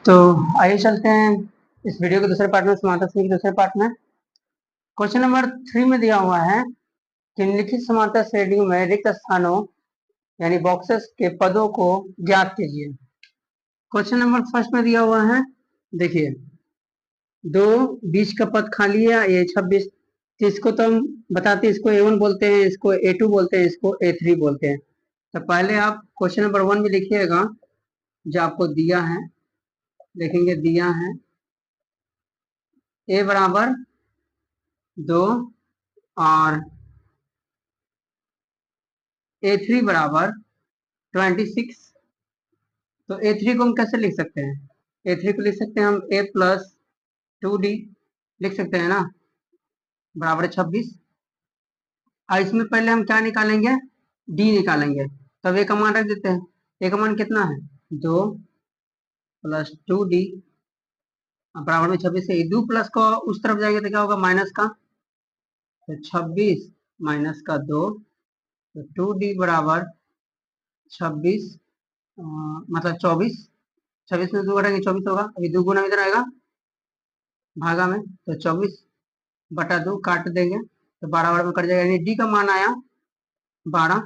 तो आइए चलते हैं इस वीडियो के दूसरे पार्ट में, समांतर श्रेणी के दूसरे पार्ट में। क्वेश्चन नंबर 3 में दिया हुआ है कि निम्नलिखित समांतर श्रेणियों में रिक्त स्थानों यानी बॉक्सेस के पदों को ज्ञात कीजिए। क्वेश्चन नंबर फर्स्ट में दिया हुआ है, देखिए दो बीच का पद खाली है, ये 26, तो इसको तो हम बताते हैं, इसको A1 बोलते हैं, इसको A2 बोलते हैं, इसको A3 बोलते हैं। तो पहले आप क्वेश्चन नंबर 1 में लिखिएगा जो आपको दिया है, देखेंगे दिया है A बराबर 2 और A3 बराबर 26। तो A3 को हम कैसे लिख सकते हैं? A3 को लिख सकते हैं हम A प्लस 2D लिख सकते हैं ना, बराबर 26। और इसमें पहले हम क्या निकालेंगे? D निकालेंगे। तब A का मान रख देते हैं। A का मान कितना है? 2 प्लस 2D बराबर में 26 है। 2 प्लस को उस तरफ जाएंगे तो क्या होगा? माइनस का, तो 26 माइनस का 2, तो 2D बराबर 26 मतलब 24। 26 में 2 घटाएंगे 24 होगा। अभी 2 गुना इधर आएगा भागा में, तो 24 बटा 2 काट देंगे तो 12 में कट जाएगा, यानी डी का मान आया 12।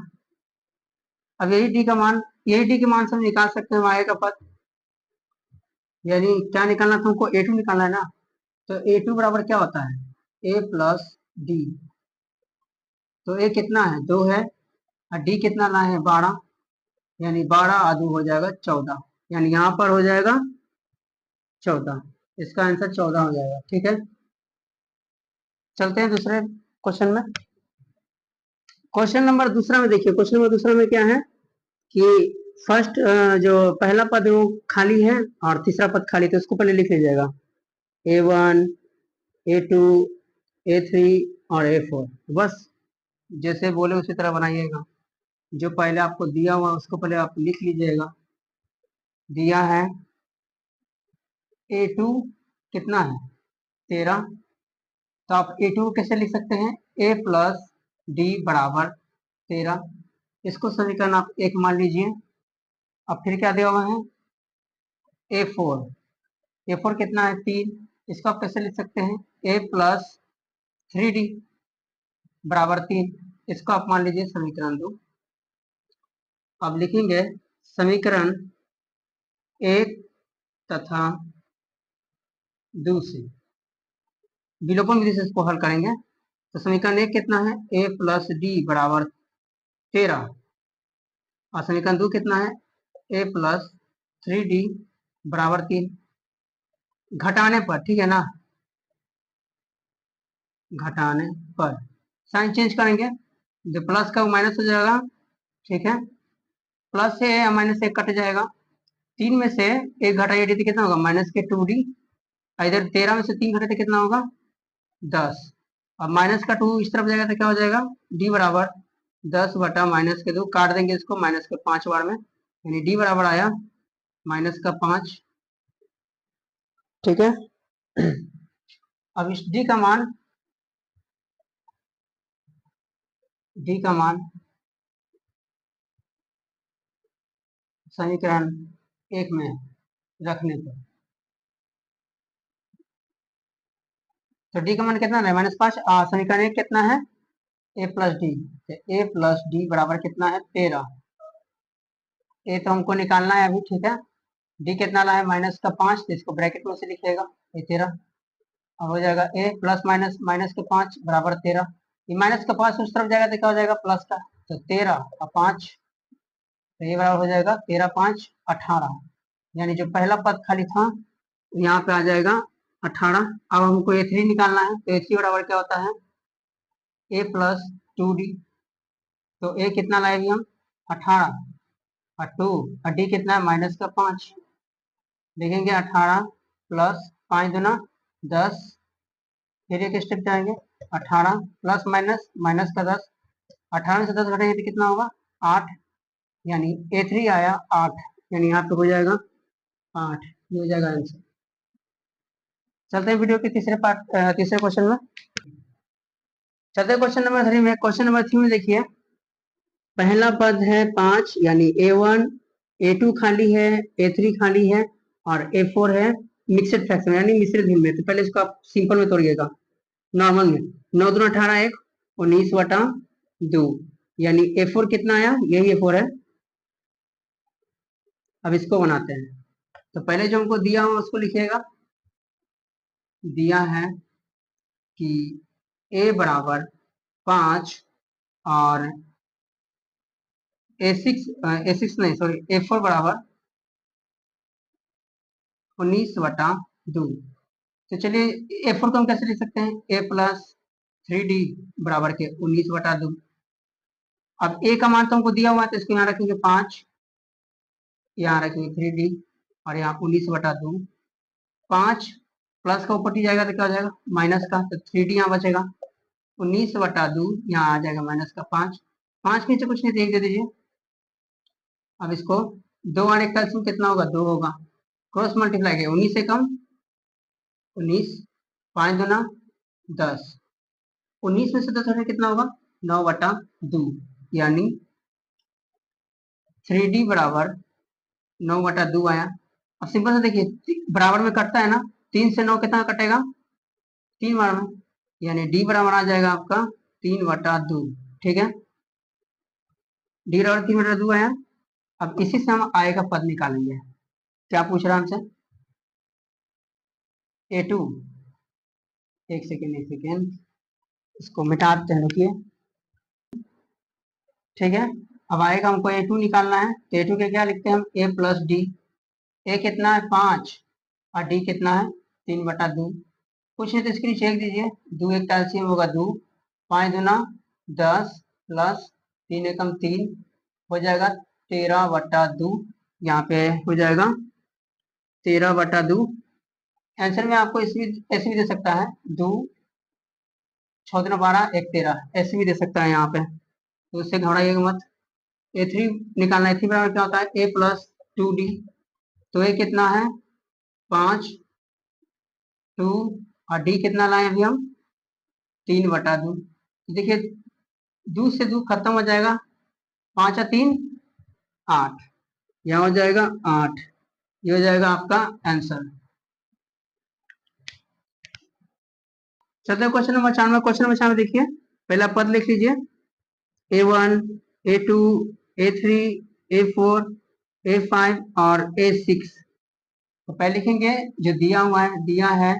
अब यही डी के मान से हम निकाल सकते हैं वाई का पद, यानी क्या निकालना था हमको? A2 निकालना है ना। तो A2 बराबर क्या होता है? A plus D. तो A कितना है? 2 है, और डी कितना लाए हैं? 12, यानी 12 और 2 हो जाएगा 14, यानी यहाँ पर हो जाएगा 14। इसका आंसर 14 हो जाएगा। ठीक है, चलते हैं दूसरे क्वेश्चन में। क्वेश्चन नंबर दूसरा में देखिए, क्वेश्चन नंबर दूसरा में क्या है कि फर्स्ट जो पहला पद है वो खाली है और तीसरा पद खाली, तो उसको पहले लिख लीजिएगा A1, A2, A3 और A4। बस जैसे बोले उसी तरह बनाइएगा। जो पहले आपको दिया हुआ उसको पहले आप लिख लीजिएगा। दिया है A2 कितना है? 13। तो आप A2 को कैसे लिख सकते हैं? A प्लस डी बराबर 13। इसको समीकरण आप 1 मान लीजिए। अब फिर क्या दिया हुआ है? A4। A4 कितना है? 3। इसको आप कैसे लिख सकते हैं? A प्लस 3D बराबर 3। इसको आप मान लीजिए समीकरण 2। अब लिखेंगे समीकरण 1 तथा 2 से विलोपन विधि से इसको हल करेंगे। तो समीकरण 1 कितना है? A प्लस डी बराबर 13, और समीकरण 2 कितना है? A प्लस 3D बराबर 3। घटाने पर, ठीक है ना, घटाने पर साइन चेंज करेंगे, जो प्लस का वो माइनस हो जाएगा। ठीक है, प्लस से माइनस से कट जाएगा। 3 में से 1 घटाइए डी तो कितना होगा? माइनस के 2D। इधर 13 में से 3 घटाते कितना होगा? 10। अब माइनस का 2 इस तरफ जाएगा तो क्या हो जाएगा? डी बराबर 10 बटा माइनस के 2, काट देंगे इसको माइनस के 5 बार में, यानी डी बराबर आया माइनस का 5। ठीक है, अब इस डी का मान समीकरण 1 में रखने पर, तो डी का मान कितना है? -5। समीकरण 1 कितना है? ए प्लस डी। ए प्लस डी बराबर कितना है? 13। ए तो हमको निकालना है अभी, ठीक है। डी कितना ला है? माइनस का 5, तो इसको ब्रैकेट में से लिखिएगा, ये 13। और हो जाएगा ए प्लस माइनस माइनस के 5 बराबर 13। ये माइनस का 5 उस तरफ जाएगा तो क्या हो जाएगा? प्लस का, तो 13 और 5, तो ये बराबर हो जाएगा 13 5 18, यानी जो पहला पद खाली था यहाँ पे आ जाएगा 18। अब हमको A3 निकालना है, तो A3 बराबर क्या होता है? A plus 2D। तो A कितना लाएंगे हम? 18 और 2, और D कितना है? माइनस का 5। लिखेंगे 18 प्लस 5 दूना 10, फिर एक स्टेप जाएंगे 18 प्लस माइनस माइनस का 10, 18 से 10 घटेंगे तो कितना होगा? 8, यानी A3 आया 8, यानी यहाँ पे हो जाएगा 8, ये हो जाएगा आंसर। चलते हैं वीडियो के तीसरे क्वेश्चन में। चलते हैं क्वेश्चन नंबर 3 में। क्वेश्चन नंबर 3 में देखिए, पहला पद है 5, यानी A1, A2 खाली है, A3 खाली है, और A4 है मिक्सड फ्रैक्शन यानी मिश्रित भिन्न में। तो पहले इसको आप सिंपल में तोड़िएगा, नॉर्मल में। 9 दूना 18, 1 19 बटा 2, यानी A4 कितना आया, यही A4 है। अब इसको बनाते हैं। तो पहले जो हमको दिया हुआ उसको लिखिएगा। दिया है कि A बराबर 5 और A6 नहीं सॉरी A4 बराबर 19/2। तो चलिए A4 को हम कैसे लिख सकते हैं, A प्लस 3D बराबर के 19/2। अब A का मान तो हमको दिया हुआ है, तो इसको यहाँ रखेंगे 5, यहाँ रखेंगे 3D और यहाँ 19/2। 5 प्लस का ऊपर जाएगा तो क्या हो जाएगा, माइनस का, तो 3D यहाँ बचेगा। 19/2 यहाँ आ जाएगा माइनस का 5। 5 के नीचे कुछ नहीं, देख दे दीजिए। अब इसको 2 और 1 का एलसीएम कितना होगा, 2 होगा। क्रॉस मल्टीप्लाई किया, 19 से कम 19, 5 दूना 10, 19 में से 10 हटा कितना होगा, 9/2, यानी 3D बराबर 9/2 आया। अब सिंपल से देखिए, बराबर में कटता है ना, 3 से 9 कितना कटेगा, 3 बार में, यानी डी बराबर आ जाएगा आपका 3/2। ठीक है, डी बराबर 3/2 आया। अब इसी से हम आय का पद निकालेंगे। क्या पूछ रहा है हमसे, A2, एक सेकेंड इसको मिटाते हैं, रुकिए। ठीक है, अब आएगा हमको A2 निकालना है। तो A2 के क्या लिखते हैं हम, A प्लस डी। ए कितना है 5 और डी कितना है 3/2। कुछ नहीं तो इसके नीचे लिख दीजिए, 2 1 का एलसीएम होगा 2, 5 दूना 10 प्लस 3 एकम 3 हो जाएगा 13/2। यहाँ पे हो जाएगा 13/2। आंसर में आपको ऐसे भी दे सकता है, 2 6 दूना 12 1 13, ऐसे भी दे सकता है यहाँ पे, तो उससे घबराइएगा मत। A3 निकालना है। A3 बराबर क्या होता है, A प्लस 2D। तो A कितना है 5, 2 और D कितना लाए अभी हम 3/2। देखिए 2 से 2 खत्म हो जाएगा, 5 और 3 8, यहाँ हो जाएगा 8। ये हो जाएगा आपका आंसर। चलते हैं क्वेश्चन नंबर 4 में। क्वेश्चन नंबर 4 में देखिए, पहला पद लिख लीजिए, A1 A2 A3 A4 A5 और A6। तो पहले लिखेंगे जो दिया हुआ है, दिया है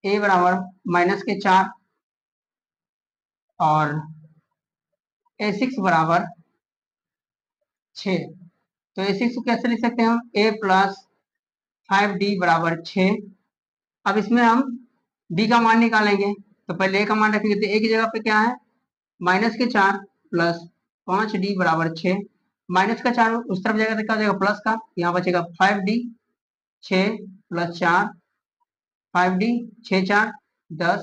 A बराबर -4 और A6 बराबर 6। तो A6 को कैसे लिख सकते हैं हम, A प्लस 5D बराबर 6। अब इसमें हम D का मान निकालेंगे। तो पहले A का मान रखेंगे, तो A की जगह पे क्या है -4 प्लस 5D बराबर 6। माइनस का 4 उस तरफ जाएगा तो क्या हो जाएगा, प्लस का, यहाँ बचेगा 5D 6 प्लस 4 5D 6 4 10।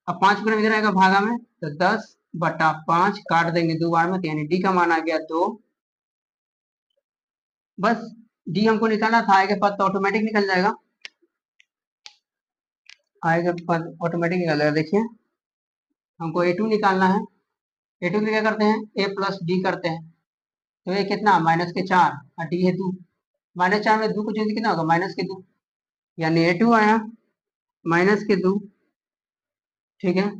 अब 5 गुना इधर आएगा भागा में, तो 10/5 काट देंगे 2 बार में, तो यानी डी का मान आ गया 2। बस डी हमको निकालना था, आगे पद तो ऑटोमेटिक निकल जाएगा, आगे पद ऑटोमेटिक निकल जाएगा। देखिए हमको A2 निकालना है। A2 के क्या करते हैं, A प्लस डी करते हैं। तो ये कितना -4 और डी है 2, -4 में 2 को जोड़ कितना होगा -2, यानी A2 आया -2। ठीक है,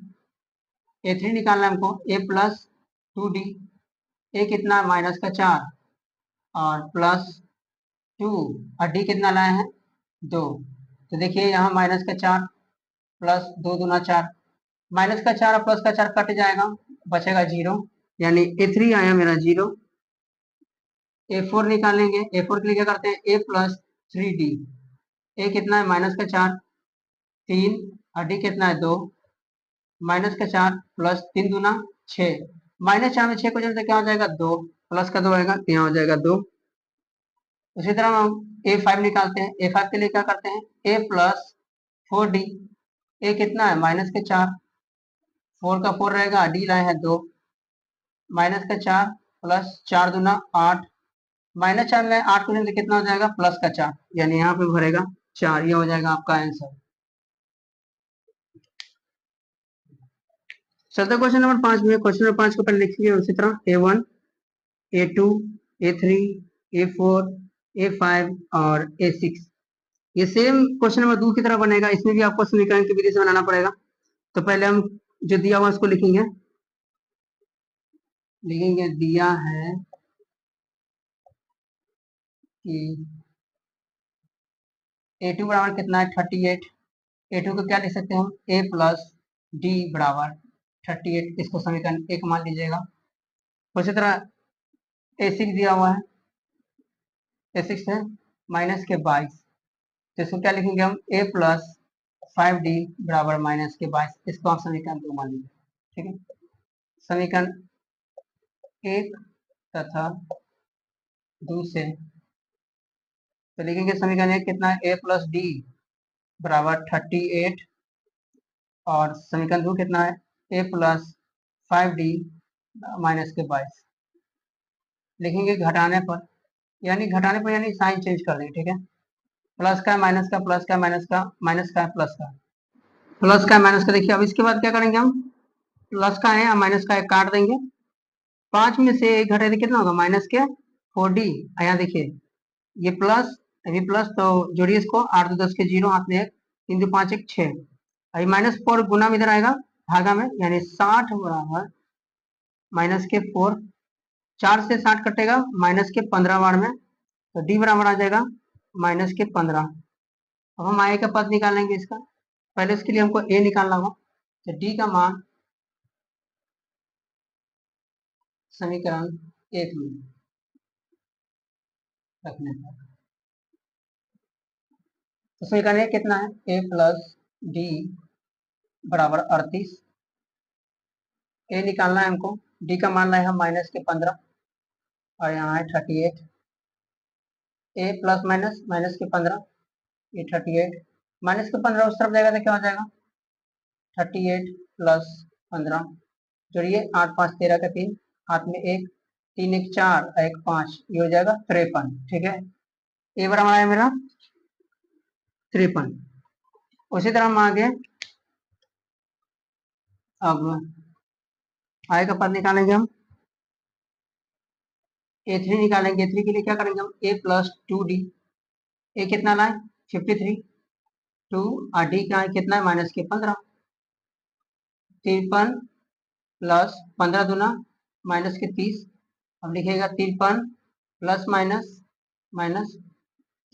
A3 निकालना है हमको, A प्लस 2D। A कितना -4 और प्लस 2 और D कितना लाए हैं 2। तो देखिए यहाँ -4 प्लस 2 दूना 4, -4 और प्लस का 4 कट जाएगा, बचेगा 0, यानी A3 आया मेरा 0। A4 निकालेंगे। A4 के लिए क्या करते हैं, A प्लस 3D। A कितना है -4 3 और D कितना है 2, -4 प्लस 3 दूना 6, -4 में 6 को जोड़े तो क्या हो जाएगा 2, प्लस का 2 आएगा, यहाँ हो जाएगा 2। उसी तरह हम A5 निकालते हैं। A5 के लिए क्या करते हैं, A प्लस 4D। A कितना है -4, 4 का 4 रहेगा, D लाए हैं 2, -4 प्लस 4 दूना 8, -4 में 8 को जोड़े तो कितना हो जाएगा, प्लस का 4, यानी यहाँ पे भरेगा 4। ये हो जाएगा आपका आंसर। चलते क्वेश्चन नंबर 5 में। क्वेश्चन नंबर 5 को पहले लिखिए उसी तरह, A1 A2 A3 A4, A5 और A6। ये सेम क्वेश्चन नंबर 2 की तरह बनेगा, इसमें भी आपको समीकरण की विधि से बनाना पड़ेगा। तो पहले हम जो दिया हुआ उसको लिखेंगे, दिया है कि A2 बराबर कितना है 38। A2 को क्या लिख सकते हैं हम, A प्लस डी बराबर 38, इसको समीकरण 1 मान लीजिएगा। उसी तरह A6 दिया हुआ है, A6 है माइनस के 22, तो इसको क्या लिखेंगे हम, A प्लस 5D बराबर माइनस के 22, इसको आप समीकरण 2 मान लीजिए। ठीक है, समीकरण 1 तथा 2 से तो लिखेंगे समीकरण 1 कितना है, A प्लस डी बराबर 38, और समीकरण 2 कितना है, A प्लस 5D माइनस के 22। लिखेंगे घटाने पर, यानी साइन चेंज कर देंगे। ठीक है, प्लस का माइनस का, प्लस का माइनस का, माइनस का प्लस का, प्लस का माइनस का। देखिए अब इसके बाद क्या करेंगे हम, प्लस का है और माइनस का है काट देंगे, 5 में से 1 घटे तो कितना होगा, माइनस के 4D। यहाँ देखिए ये प्लस, अभी प्लस, तो जोड़िए इसको, 8 2 10 के 0, हाथ में 1, 3 2 5 1 6, अभी माइनस 4 गुना में इधर आएगा भागा में, यानी 60 बराबर माइनस के 4, 4 से 60 कटेगा माइनस के 15 बार में, तो डी बराबर आ जाएगा माइनस के 15। अब हम आए का पद निकालेंगे इसका, पहले इसके लिए हमको ए निकालना होगा, तो डी का मान समीकरण 1 में रखने पर, तो समीकरण 1 कितना है, ए प्लस डी बराबर 38, ए निकालना है हमको, डी का मान लाए हम माइनस के 15 और यहाँ है 38, ए प्लस माइनस माइनस के 15, ये 38 माइनस के 15 उस तरफ जाएगा तो क्या हो जाएगा, 38 प्लस 15, जोड़िए 8 5 13 का 3, हाथ में 1, 3 1 4 1 5, ये हो जाएगा 53। ठीक है, ए बराबर आया मेरा 53। उसी तरह हम आगे अब आय का पद निकालेंगे हम, A3 निकालेंगे, A3 के लिए क्या करेंगे हम, A प्लस 2D, ए कितना लाए 53, 2 और डी का कितना है माइनस के 15, 53 प्लस 15 दूना माइनस के 30, अब लिखेगा 53 प्लस माइनस माइनस,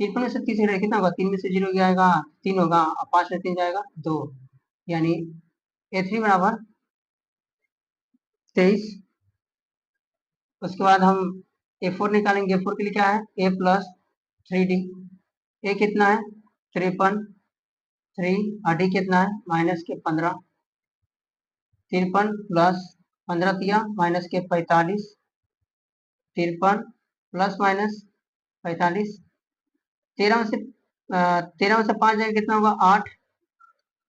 53 में से 30 घटाए कितना होगा, 3 में से 0 जाएगा 3 होगा, और 5 में 3 जाएगा 2, यानी A3 बराबर 23। उसके बाद हम A4 निकालेंगे, A4 के लिए क्या है, A प्लस 3D, ए कितना है 53, 3 और डी कितना है माइनस के 15, 53 प्लस 15 दिया माइनस के 45, 53 प्लस माइनस 45, 13 में से 5 जाएगा कितना होगा 8,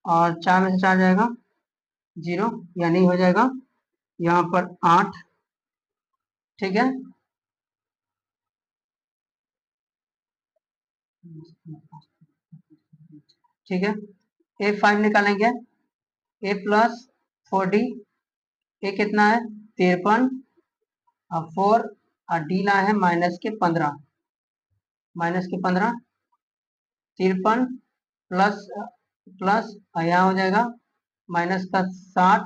और 4 में से 4 जाएगा 0, यानी हो जाएगा यहाँ पर 8। ठीक है, ठीक है, A5 निकालेंगे, A प्लस 4D, ए कितना है 53 और 4 और डी ला है माइनस के 15, माइनस के 15, 53 प्लस प्लस यहाँ हो जाएगा माइनस का 60,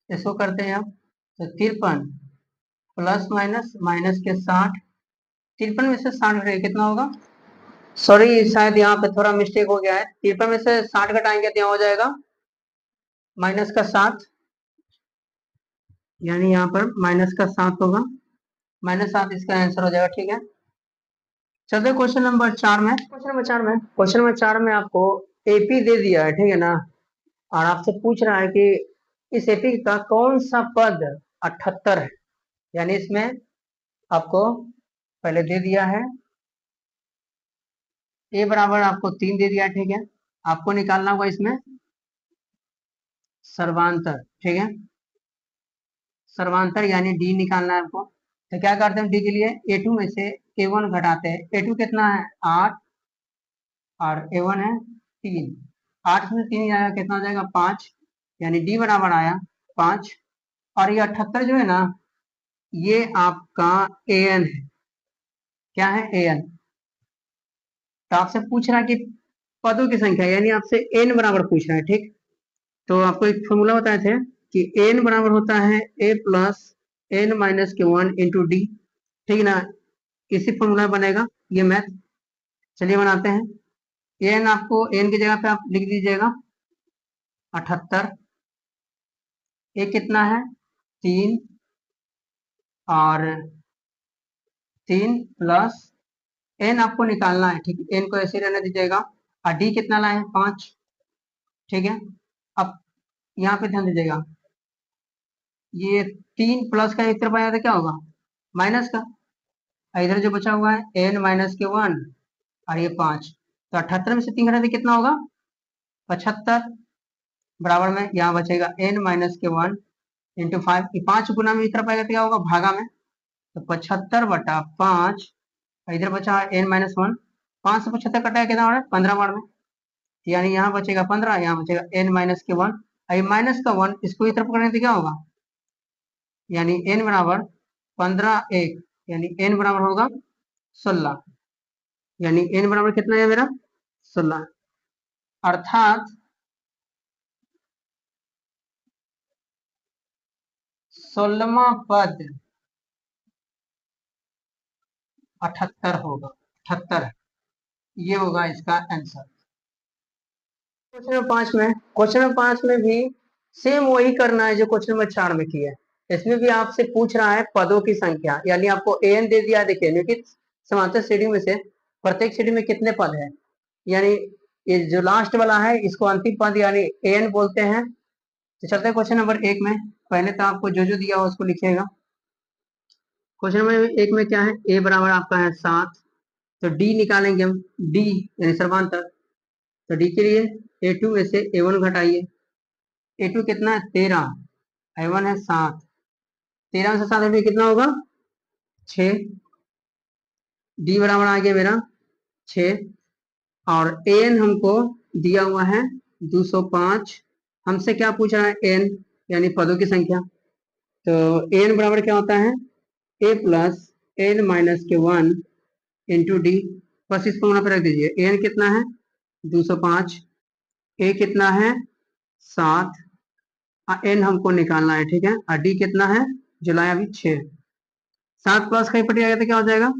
इसको करते हैं हम, तो 53 प्लस माइनस माइनस के 60, 53 में से 60 घटाएंगे कितना होगा, सॉरी शायद यहाँ पे थोड़ा मिस्टेक हो गया है, 53 में से 60 घटाएंगे तो यहाँ हो जाएगा माइनस का 7, यानी यहाँ पर माइनस का 7 होगा, -7 इसका आंसर हो जाएगा। ठीक है, चलते क्वेश्चन नंबर 4 में, क्वेश्चन नंबर 4 में आपको एपी दे दिया है, ठीक है ना, और आपसे पूछ रहा है कि इस एपी का कौन सा पद 78 है, यानी इसमें आपको पहले दे दिया है ए बराबर आपको 3 दे दिया है। ठीक है, आपको निकालना होगा इसमें सर्वांतर। ठीक है, सर्वांतर यानी डी निकालना है आपको, तो क्या करते हैं डी के लिए, A2 में से A1 घटाते हैं, A2 कितना है 8 और A1 है 3, 8 में 3 जाएगा कितना हो जाएगा 5, यानी डी बराबर आया 5। और ये 78 जो है ना, ये आपका an है। क्या है? an। तो आपसे पूछ रहा है कि पदों की संख्या, यानी आपसे n बराबर पूछ रहा है, ठीक। तो आपको एक फॉर्मूला बताए थे कि n बराबर होता है a प्लस n माइनस के 1 इंटू डी, ठीक ना। इसी फॉर्मूला बनेगा ये मैथ। चलिए बनाते हैं। n आपको n की जगह पे आप लिख दीजिएगा 78। ए कितना है? 3, और 3 प्लस n आपको निकालना है, ठीक है। n को ऐसे रहने दीजिएगा। और डी कितना लाए? 5, ठीक है। अब यहाँ पे ध्यान दीजिएगा, ये 3 प्लस का एक तरफ आया तो क्या होगा? माइनस का। और इधर जो बचा हुआ है n माइनस के 1, और ये 5। तो 78 में से 3 घटाते कितना होगा? 75। बराबर में यहाँ बचेगा n माइनस के 1 इंटू 5। ये 5 गुना में इस तरफ आएगा तो क्या होगा? भागा में। तो 75/5। इधर बचा है n माइनस 1। 5 से 75 कटा है कितना बार? 15 बार में। यानी यहाँ बचेगा 15, यहाँ बचेगा n माइनस के 1। ये माइनस का 1 इसको इस तरफ करने से क्या होगा? यानी n बराबर 15 1, यानी n बराबर होगा 16। यानी n बराबर कितना है मेरा? 16। अर्थात 16वां पद 78 होगा। 78, ये होगा इसका आंसर। क्वेश्चन नंबर 5 में भी सेम वही करना है जो क्वेश्चन नंबर 4 में किया है। इसमें भी आपसे पूछ रहा है पदों की संख्या, यानी आपको an दे दिया। देखिए निम्नलिखित समांतर श्रेणी में से प्रत्येक श्रेणी में कितने पद है, यानी ये जो लास्ट वाला है इसको अंतिम पद यानी an बोलते हैं। तो चलते हैं क्वेश्चन नंबर 1 में। पहले तो आपको जो दिया हो उसको लिखिएगा। क्वेश्चन नंबर 1 में क्या है? a बराबर आपका है 7। तो d निकालेंगे हम, d यानी सर्वांतर। तो d के लिए a2 में से a1 घटाइए। a2 कितना है? 13, a1 है 7। 13 में से 7 में कितना होगा? 6। d बराबर आ गया मेरा 6। और an हमको दिया हुआ है 205। हमसे क्या पूछ रहा है? n, यानी पदों की संख्या। तो an बराबर क्या होता है? a प्लस n माइनस के 1 इंटू डी। बस इस फॉर्मूला पे रख दीजिए। an कितना है? 205। a कितना है? 7। n हमको निकालना है, ठीक है। और d कितना है? जुलाई अभी 6। 7 प्लस का पट जाएगा तो क्या हो जाएगा?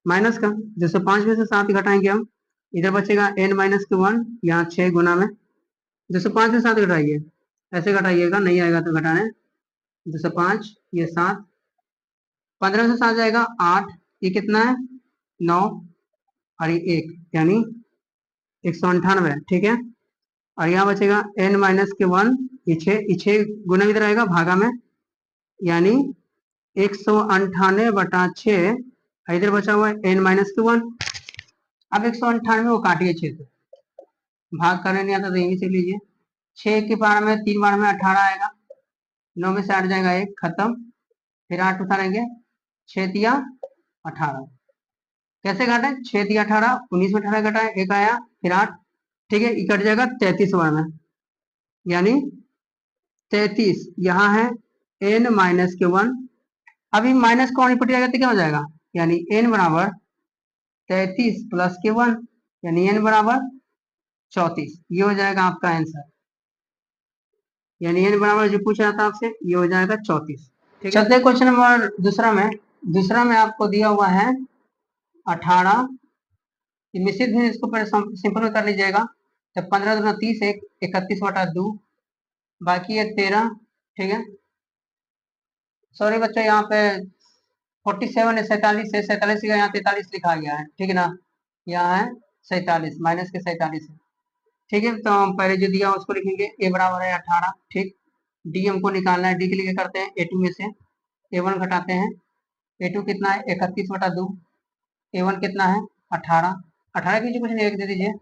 माइनस का। 205 में से 7 घटाएंगे हम, इधर बचेगा n माइनस के 1, यहाँ 6 गुना में 205 से 7 घटाइए। ऐसे घटाइएगा, नहीं आएगा तो घटाने। 205 ये 7, 15 से 7 जाएगा 8। ये कितना है? 9, और ये 1, यानी 198, ठीक है। और यहाँ बचेगा n माइनस के 1, ये 6 गुना इधर आएगा भागा में, यानी 198/6। इधर बचा हुआ है n माइनस के 1। अब 198 को काटिए 6 से, भाग करने नहीं आता तो यहीं से लीजिए। 6 के बार में 3 बार में 18 आएगा। 9 में से 8 जाएगा 1, खत्म। फिर 8 उतारेंगे, 6 दिया 18। कैसे घटे? 6 दिया 18, 19 में 18 घटाए 1 आया, फिर 8, ठीक है। कट जाएगा 33 बार में, यानी 33। यहाँ है n माइनस के 1। अभी माइनस को पट जाएगा तो क्या हो जाएगा? यानी n बराबर 33 प्लस के 1, यानी n बराबर 34। ये हो जाएगा आपका आंसर। यानी n बराबर जो पूछ रहा था आपसे, ये हो जाएगा 34, ठीक है। चलते हैं क्वेश्चन नंबर दूसरा में। दूसरा में आपको दिया हुआ है 18। निश्चित ही इसको सिंपल में कर लीजिएगा। तो 15 दूना 30, 31/2, बाकी है 13, ठीक है। सॉरी बच्चों, यहाँ पे 47 है, 47 है, 47 का यहाँ 43 लिखा गया है, ठीक है ना। यहाँ है 47, माइनस के 47 है, ठीक है। तो हम पहले जो दिया उसको लिखेंगे। a बराबर है 18, ठीक। d हमको निकालना है। d के लिए क्या करते हैं? a2 में से a1 घटाते हैं। a2 कितना है? 31/2। a1 कितना है? 18। 18 की कुछ नहीं, 1 दे दीजिए।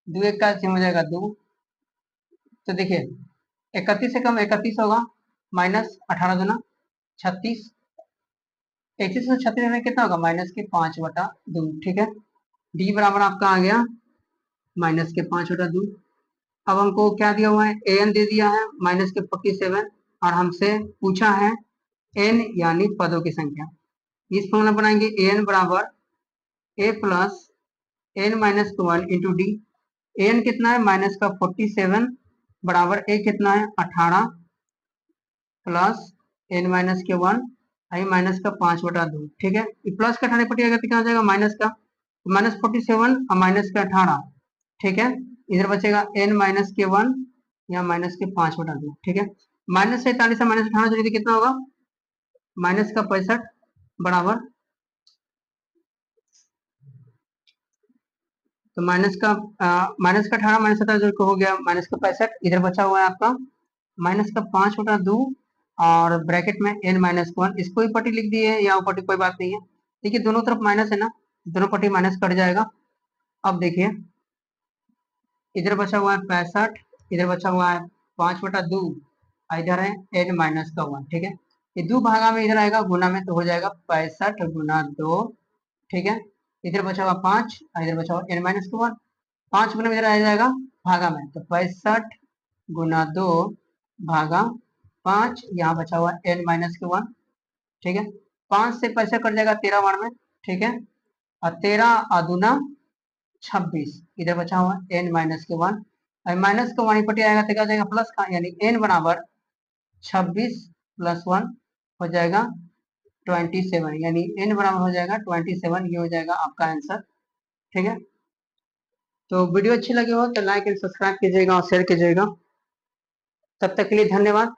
2 1 का हो जाएगा 2। तो देखिए 31 से कम 31 होगा, माइनस 18 दूना 36। 31 से 36 में कितना होगा? माइनस के 5/2, ठीक है। d बराबर आपका आ गया माइनस के 5/2। अब हमको क्या दिया हुआ है? an दे दिया है माइनस के 47, और हमसे पूछा है एन यानी पदों की संख्या। इस फॉर्मूला बनाएंगे एन बराबर ए प्लस एन माइनस के 1 इंटू डी। एन कितना है माइनस का 47 बराबर ए कितना है 18 प्लस एन माइनस के 1 आई माइनस का 5/2। ठीक है, ये प्लस का 18 पटिएगा तो क्या हो जाएगा माइनस का, माइनस 47 और माइनस का 18। ठीक है, इधर बचेगा एन माइनस के 1 या माइनस के 5/2। ठीक है, माइनस 47 से माइनस 18 जोड़िए कितना होगा माइनस का 65 बराबर, तो माइनस का 18 माइनस 17 जो हो गया माइनस का 65। इधर बचा हुआ है आपका माइनस का 5/2 और ब्रैकेट में एन माइनस 1। इसको ही पट्टी लिख दी है या वो पट्टी कोई बात नहीं है। देखिए दोनों तरफ माइनस है ना, दोनों पट्टी माइनस कट जाएगा। अब देखिए इधर बचा हुआ है 65, इधर बचा हुआ है 5/2, इधर है एन माइनस का 1। ठीक है, ये दो भागा में इधर आएगा गुना में तो हो जाएगा 65 गुना 2। ठीक है, इधर बचा हुआ 5, इधर बचा हुआ एन माइनस का 1। 5 गुना में इधर आ जाएगा भागा में, तो 65 गुना 2 भागा 5, यहाँ बचा हुआ एन माइनस के 1। ठीक है, 5 से 65 कट जाएगा 13 बार में। ठीक है, और 13 और दूना 26, इधर बचा हुआ एन माइनस के 1 और माइनस का 1 पट्टी आएगा तो क्या हो जाएगा प्लस का, यानी एन बराबर 26 प्लस 1 हो जाएगा 27, यानी एन बराबर हो जाएगा 27। ये हो जाएगा आपका आंसर। ठीक है, तो वीडियो अच्छी लगी हो तो लाइक एंड सब्सक्राइब कीजिएगा और शेयर कीजिएगा। तब तक के लिए धन्यवाद।